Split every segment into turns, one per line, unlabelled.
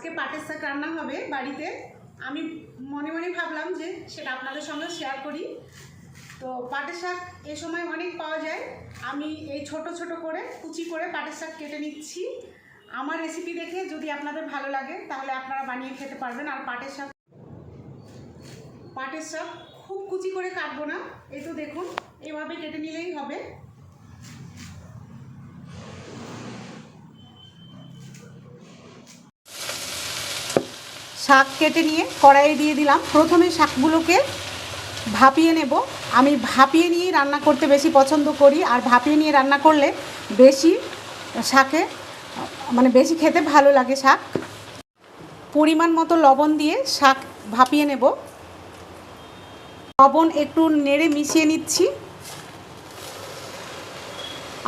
আজকে পাটের শাক রান্না হবে বাড়িতে। আমি মনে মনে ভাবলাম যে সেটা আপনাদের সঙ্গে শেয়ার করি। তো পাটের শাক এই সময় অনেক পাওয়া যায়। আমি এই ছোট ছোট করে কুচি করে পাটের শাক কেটে নিচ্ছি। আমার রেসিপি দেখে যদি আপনাদের ভালো লাগে তাহলে আপনারা বানিয়ে খেতে পারবেন। আর পাটের শাক খুব কুচি করে কাটবো না, এই তো দেখুন এইভাবে কেটে নিলেই হবে। শাক কেটে নিয়ে কড়াইয়ে দিয়ে দিলাম। প্রথমে শাকগুলোকে ভাপিয়ে নেব। আমি ভাপিয়ে নিয়ে রান্না করতে বেশি পছন্দ করি, আর ভাপিয়ে নিয়ে রান্না করলে বেশি শাকে বেশি খেতে ভালো লাগে শাক। পরিমাণ মতো লবণ দিয়ে শাক ভাপিয়ে নেব। লবণ একটু নেড়ে মিশিয়ে নিচ্ছি,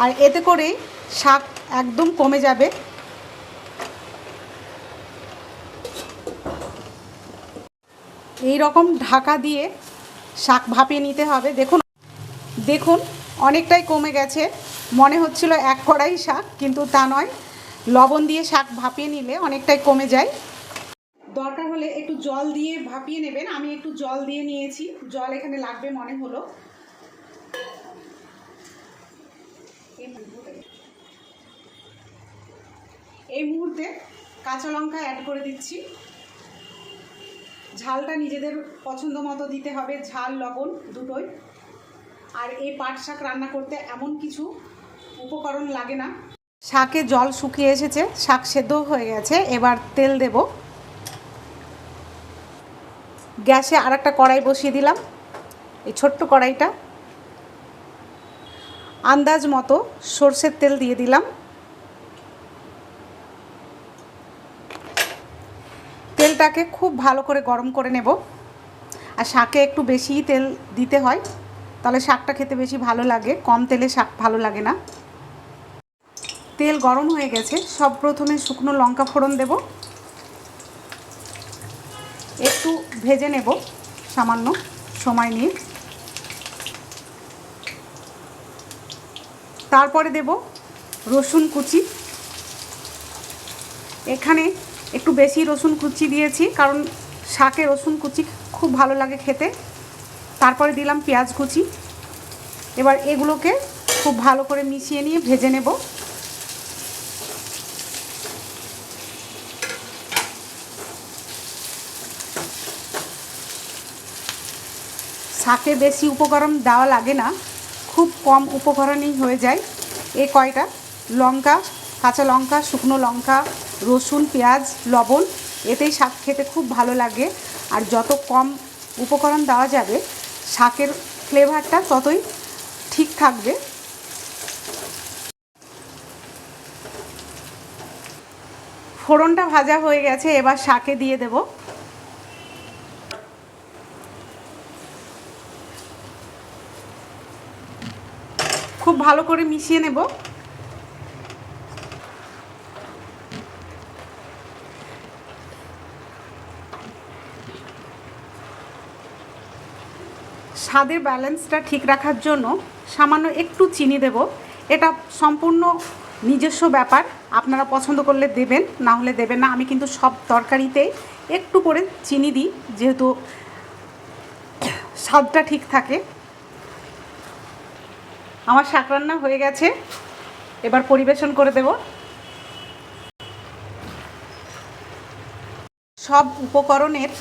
আর এতে করে শাক একদম কমে যাবে। এই রকম ঢাকা দিয়ে শাক ভাপিয়ে নিতে হবে। দেখুন অনেকটাই কমে গেছে। মনে হচ্ছিল এক কড়াই শাক, কিন্তু তা নয়। লবণ দিয়ে শাক ভাপিয়ে নিলে অনেকটাই কমে যায়। দরকার হলে একটু জল দিয়ে ভাপিয়ে নেবেন। আমি একটু জল দিয়ে নিয়েছি, জল এখানে লাগবে মনে হলো। এই মুহূর্তে কাঁচা লঙ্কা অ্যাড করে দিচ্ছি। ঝালটা নিজেদের পছন্দ মতো দিতে হবে, ঝাল লবণ দুটোই। আর এই পাট শাক রান্না করতে এমন কিছু উপকরণ লাগে না। শাকে জল শুকিয়ে এসেছে, শাক সেদ্ধ হয়ে গেছে। এবার তেল দেব। গ্যাসে আরেকটা কড়াই বসিয়ে দিলাম। এই ছোট্ট কড়াইটা আন্দাজ মতো সরষের তেল দিয়ে দিলাম। তেলটাকে খুব ভালো করে গরম করে নেব। আর শাকে একটু বেশিই তেল দিতে হয়, তাহলে শাকটা খেতে বেশি ভালো লাগে। কম তেলে শাক ভালো লাগে না। তেল গরম হয়ে গেছে। সব প্রথমে শুকনো লঙ্কা ফোড়ন দেব। একটু ভেজে নেব সামান্য সময় নিয়ে। তারপরে দেব রসুন কুচি। এখানে একটু বেশি রসুন কুচি দিয়েছি, কারণ শাকে রসুন কুচি খুব ভালো লাগে খেতে। তারপরে দিলাম পেঁয়াজ কুচি। এবার এগুলোকে খুব ভালো করে মিশিয়ে নিয়ে ভেজে নেব। শাকে বেশি উপকরণ দেওয়া লাগে না, খুব কম উপকরণেই হয়ে যায়। এই কয়টা লঙ্কা, কাঁচা লঙ্কা, শুকনো লঙ্কা, রসুন, পেঁয়াজ, লবণ, এতেই শাক খেতে খুব ভালো লাগে। আর যত কম উপকরণ দেওয়া যাবে শাকের ফ্লেভারটা ততই ঠিক থাকবে। ফোড়নটা ভাজা হয়ে গেছে, এবার শাকে দিয়ে দেব। খুব ভালো করে মিশিয়ে নেব। স্বাদের ব্যালেন্সটা ঠিক রাখার জন্য সামান্য একটু চিনি দেব। এটা সম্পূর্ণ নিজস্ব ব্যাপার, আপনারা পছন্দ করলে দেবেন, না হলে দেবেন না। আমি কিন্তু সব তরকারিতে একটু করে চিনি দিই, যেহেতু স্বাদটা ঠিক থাকে। আমার শাক রান্না হয়ে গেছে, এবার পরিবেশন করে দেব। সব উপকরণের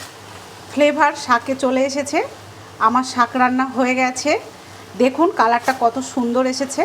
ফ্লেভার শাকে চলে এসেছে। আমার শাক রান্না হয়ে গেছে। দেখুন কালারটা কত সুন্দর এসেছে।